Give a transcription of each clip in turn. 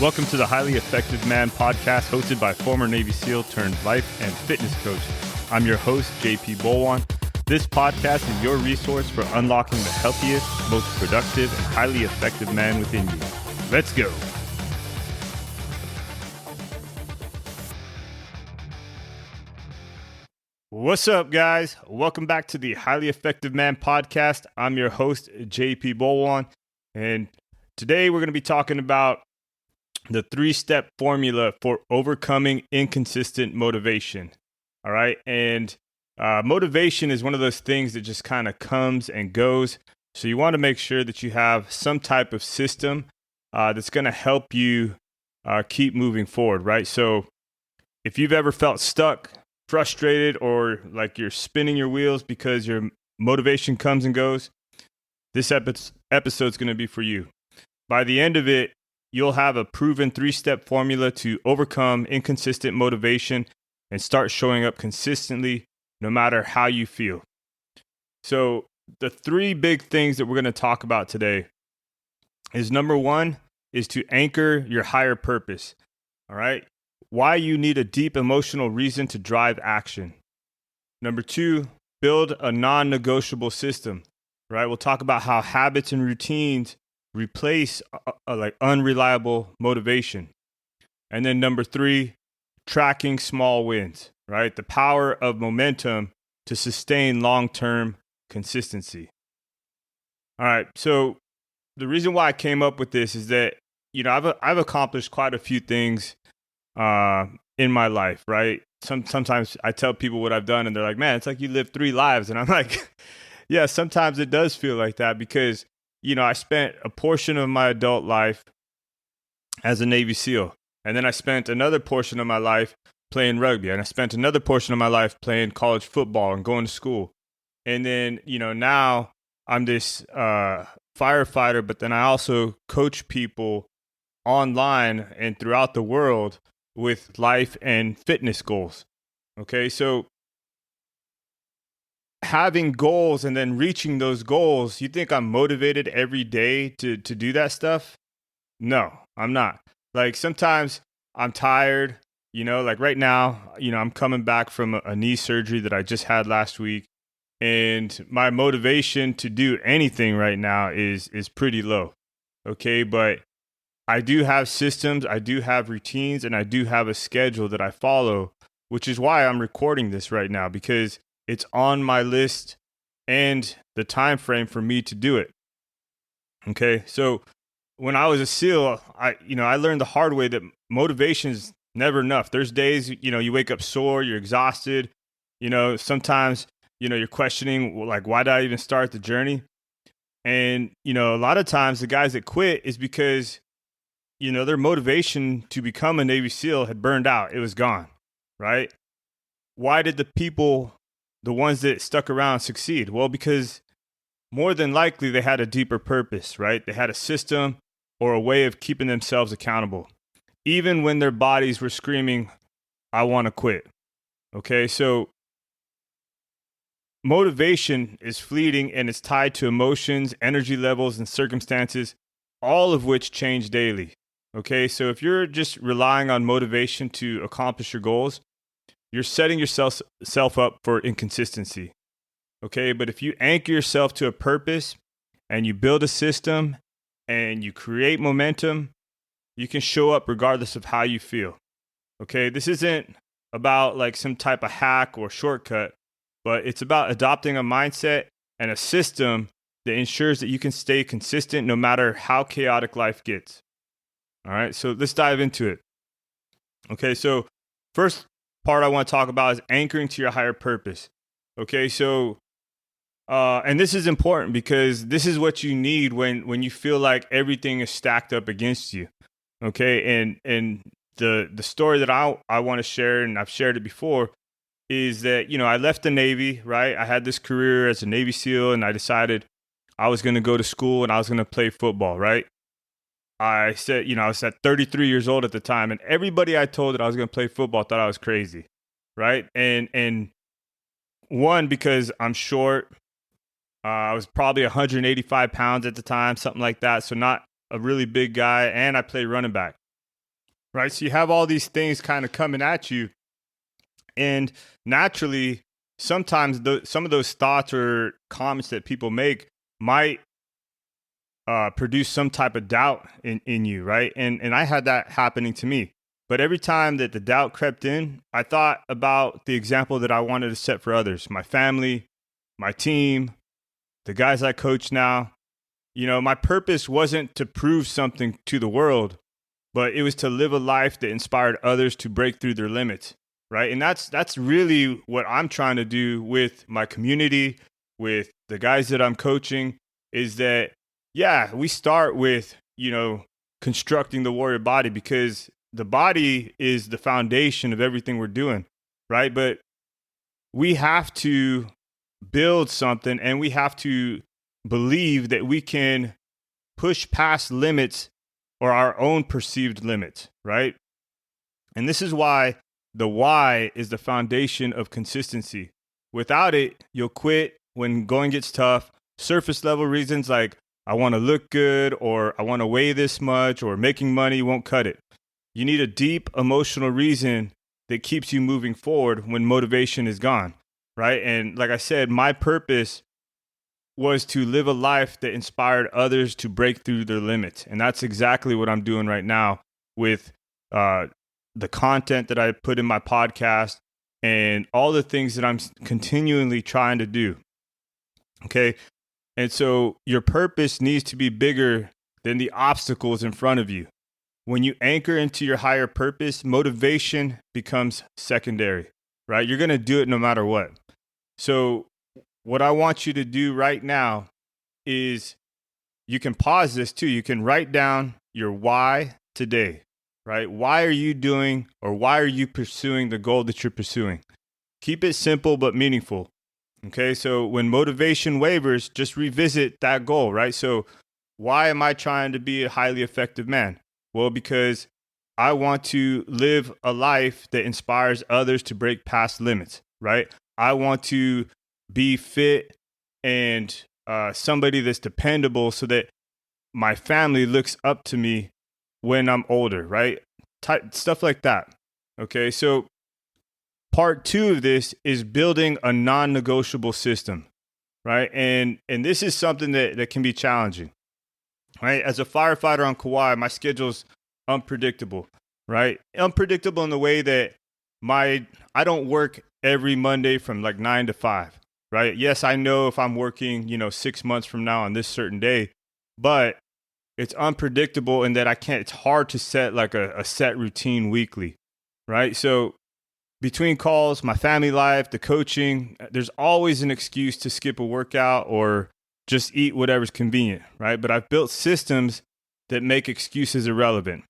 Welcome to the Highly Effective Man podcast, hosted by former Navy SEAL turned life and fitness coach. I'm your host, JP Bolwahnn. This podcast is your resource for unlocking the healthiest, most productive, and highly effective man within you. Let's go. What's up, guys? Welcome back to the Highly Effective Man podcast. I'm your host, JP Bolwahnn, and today we're going to be talking about the 3-step formula for overcoming inconsistent motivation. All right. And motivation is one of those things that just kind of comes and goes. So you want to make sure that you have some type of system that's going to help you keep moving forward. Right. So if you've ever felt stuck, frustrated, or like you're spinning your wheels because your motivation comes and goes, this episode's going to be for you. By the end of it, you'll have a proven 3-step formula to overcome inconsistent motivation and start showing up consistently no matter how you feel. So the 3 big things that we're going to talk about today is, number 1 is to anchor your higher purpose. All right. Why you need a deep emotional reason to drive action. Number 2, build a non-negotiable system. Right. We'll talk about how habits and routines replace like unreliable motivation. And then number 3, tracking small wins, right? The power of momentum to sustain long-term consistency. All right. So the reason why I came up with this is that, you know, I've accomplished quite a few things in my life, right? Sometimes I tell people what I've done and they're like, man, it's like you lived 3 lives. And I'm like, yeah, sometimes it does feel like that because, you know, I spent a portion of my adult life as a Navy SEAL. And then I spent another portion of my life playing rugby. And I spent another portion of my life playing college football and going to school. And then, you know, now I'm this firefighter, but then I also coach people online and throughout the world with life and fitness goals. Okay, so having goals and then reaching those goals, you think I'm motivated every day to do that stuff? No, I'm not. Like sometimes I'm tired, you know, like right now, you know, I'm coming back from a knee surgery that I just had last week. And my motivation to do anything right now is pretty low. Okay, but I do have systems, I do have routines, and I do have a schedule that I follow, which is why I'm recording this right now, because it's on my list and the time frame for me to do it. Okay, so when I was a SEAL, I learned the hard way that motivation is never enough. There's days, you know, you wake up sore, you're exhausted. You know, sometimes, you know, you're questioning, like, why did I even start the journey? And, you know, a lot of times the guys that quit is because, you know, their motivation to become a Navy SEAL had burned out. It was gone, right? Why did the ones that stuck around succeed? Well, because more than likely they had a deeper purpose, right? They had a system or a way of keeping themselves accountable, even when their bodies were screaming, I want to quit. Okay, so motivation is fleeting and it's tied to emotions, energy levels, and circumstances, all of which change daily. Okay, so if you're just relying on motivation to accomplish your goals, you're setting yourself up for inconsistency. Okay, but if you anchor yourself to a purpose and you build a system and you create momentum, you can show up regardless of how you feel. Okay, this isn't about like some type of hack or shortcut, but it's about adopting a mindset and a system that ensures that you can stay consistent no matter how chaotic life gets. All right, so let's dive into it. Okay, so first part I want to talk about is anchoring to your higher purpose. Okay, so and this is important because this is what you need when you feel like everything is stacked up against you. Okay, and the story that I want to share, and I've shared it before, is that, you know, I left the Navy, right? I had this career as a Navy SEAL, and I decided I was going to go to school and I was going to play football, right? I said, you know, I was at 33 years old at the time, and everybody I told that I was going to play football thought I was crazy, right? And one, because I'm short, I was probably 185 pounds at the time, something like that, so not a really big guy, and I played running back. right? So you have all these things kind of coming at you. And naturally, sometimes some of those thoughts or comments that people make might produce some type of doubt in you, right? And I had that happening to me. But every time that the doubt crept in, I thought about the example that I wanted to set for others, my family, my team, the guys I coach now. My purpose wasn't to prove something to the world, but it was to live a life that inspired others to break through their limits, right? And that's really what I'm trying to do with my community, with the guys that I'm coaching, is that, yeah, we start with, constructing the warrior body, because the body is the foundation of everything we're doing, right? But we have to build something, and we have to believe that we can push past limits or our own perceived limits, right? And this is why the why is the foundation of consistency. Without it, you'll quit when going gets tough. Surface level reasons like, I want to look good, or I want to weigh this much, or making money won't cut it. You need a deep emotional reason that keeps you moving forward when motivation is gone, right? And like I said, my purpose was to live a life that inspired others to break through their limits. And that's exactly what I'm doing right now with the content that I put in my podcast and all the things that I'm continually trying to do. Okay. And so your purpose needs to be bigger than the obstacles in front of you. When you anchor into your higher purpose, motivation becomes secondary, right? You're going to do it no matter what. So what I want you to do right now is, you can pause this too. You can write down your why today, right? Why are you doing, or why are you pursuing the goal that you're pursuing? Keep it simple but meaningful. Okay, so when motivation wavers, just revisit that goal, right? So why am I trying to be a highly effective man? Well, because I want to live a life that inspires others to break past limits, right? I want to be fit and somebody that's dependable, so that my family looks up to me when I'm older, right? Stuff like that. Okay, so part 2 of this is building a non-negotiable system, right? And this is something that can be challenging, right? As a firefighter on Kauai, my schedule's unpredictable, right? Unpredictable in the way that I don't work every Monday from like 9 to 5, right? Yes, I know if I'm working, 6 months from now on this certain day, but it's unpredictable in that it's hard to set like a set routine weekly, right? So between calls, my family life, the coaching, there's always an excuse to skip a workout or just eat whatever's convenient, right? But I've built systems that make excuses irrelevant.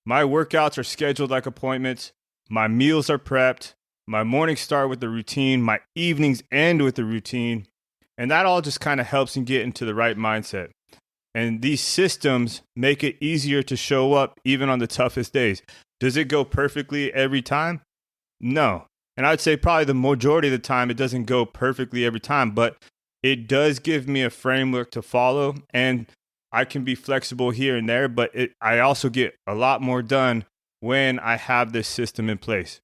My workouts are scheduled like appointments. My meals are prepped. My mornings start with the routine. My evenings end with the routine. And that all just kind of helps me get into the right mindset. And these systems make it easier to show up even on the toughest days. Does it go perfectly every time? No. And I'd say probably the majority of the time it doesn't go perfectly every time, but it does give me a framework to follow, and I can be flexible here and there, but I also get a lot more done when I have this system in place.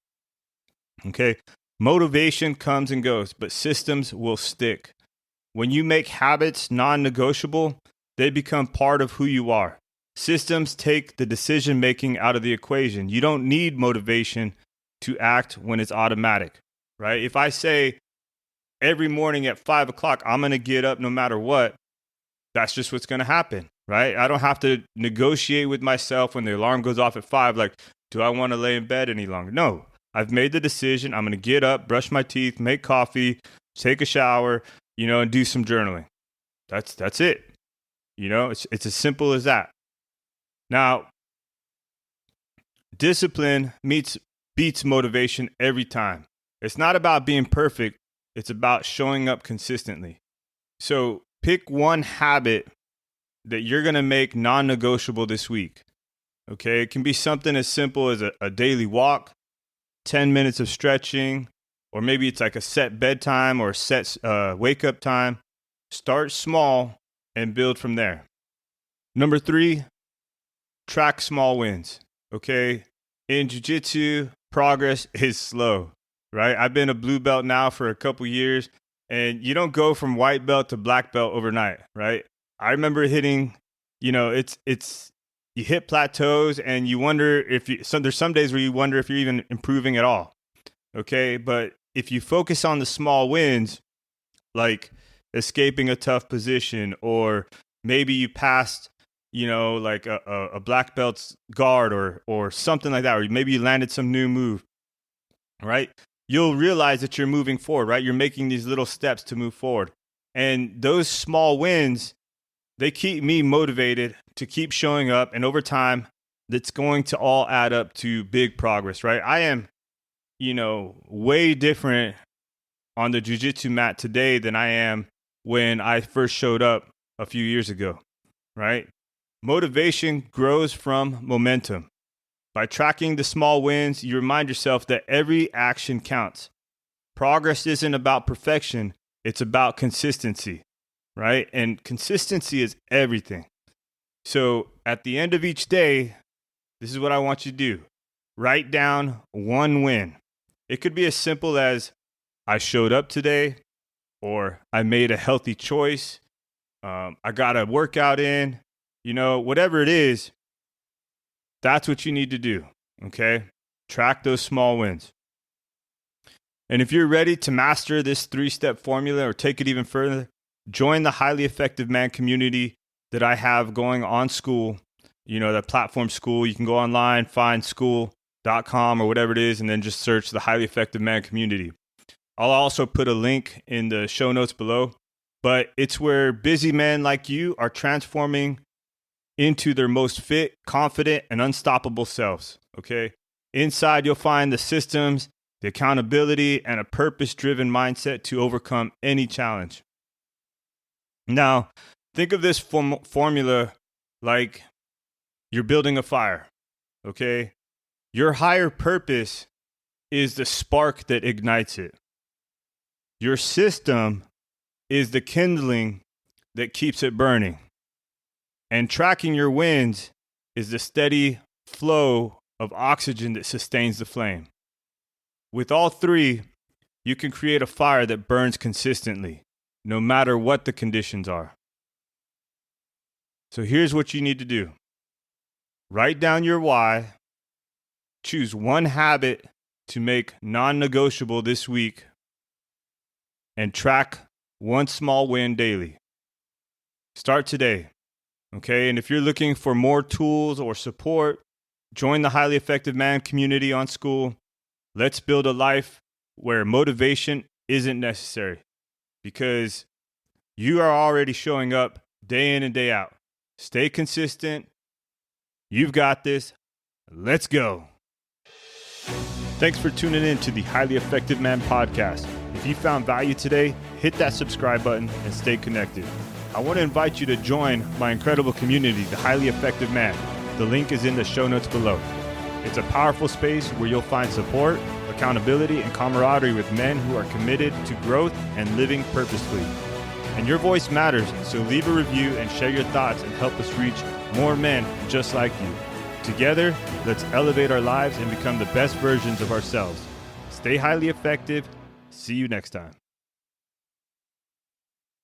Okay. Motivation comes and goes, but systems will stick. When you make habits non-negotiable, they become part of who you are. Systems take the decision-making out of the equation. You don't need motivation to act when it's automatic, right? If I say every morning at 5 o'clock, I'm going to get up no matter what, that's just what's going to happen, right? I don't have to negotiate with myself when the alarm goes off at 5, like, do I want to lay in bed any longer? No, I've made the decision. I'm going to get up, brush my teeth, make coffee, take a shower, and do some journaling. That's it. It's as simple as that. Now, discipline beats motivation every time. It's not about being perfect. It's about showing up consistently. So pick one habit that you're going to make non-negotiable this week. Okay. It can be something as simple as a daily walk, 10 minutes of stretching, or maybe it's like a set bedtime or a set wake up time. Start small and build from there. Number 3, track small wins. Okay. In jiu-jitsu, progress is slow, right? I've been a blue belt now for a couple years, and you don't go from white belt to black belt overnight, right? I remember hitting, it's you hit plateaus and you wonder if there's some days where you wonder if you're even improving at all. Okay. But if you focus on the small wins, like escaping a tough position, or maybe you passed, like a black belt's guard or something like that, or maybe you landed some new move, right? You'll realize that you're moving forward, right? You're making these little steps to move forward. And those small wins, they keep me motivated to keep showing up. And over time, that's going to all add up to big progress, right? I am, way different on the jiu-jitsu mat today than I am when I first showed up a few years ago, right? Motivation grows from momentum. By tracking the small wins, you remind yourself that every action counts. Progress isn't about perfection, it's about consistency, right? And consistency is everything. So at the end of each day, this is what I want you to do. Write down one win. It could be as simple as I showed up today, or I made a healthy choice. I got a workout in, whatever it is, that's what you need to do. Okay. Track those small wins. And if you're ready to master this 3-step formula or take it even further, join the Highly Effective Man community that I have going on School, that platform School. You can go online, find school.com or whatever it is, and then just search the Highly Effective Man community. I'll also put a link in the show notes below, but it's where busy men like you are transforming into their most fit, confident, and unstoppable selves, okay? Inside, you'll find the systems, the accountability, and a purpose-driven mindset to overcome any challenge. Now, think of this formula like you're building a fire, okay? Your higher purpose is the spark that ignites it. Your system is the kindling that keeps it burning. And tracking your wins is the steady flow of oxygen that sustains the flame. With all three, you can create a fire that burns consistently, no matter what the conditions are. So here's what you need to do. Write down your why. Choose one habit to make non-negotiable this week, and track one small win daily. Start today, okay? And if you're looking for more tools or support, join the Highly Effective Man community on School. Let's build a life where motivation isn't necessary, because you are already showing up day in and day out. Stay consistent. You've got this. Let's go. Thanks for tuning in to the Highly Effective Man podcast. If you found value today, hit that subscribe button and stay connected. I want to invite you to join my incredible community, the Highly Effective Man. The link is in the show notes below. It's a powerful space where you'll find support, accountability, and camaraderie with men who are committed to growth and living purposefully. And your voice matters, so leave a review and share your thoughts and help us reach more men just like you. Together, let's elevate our lives and become the best versions of ourselves. Stay highly effective. See you next time.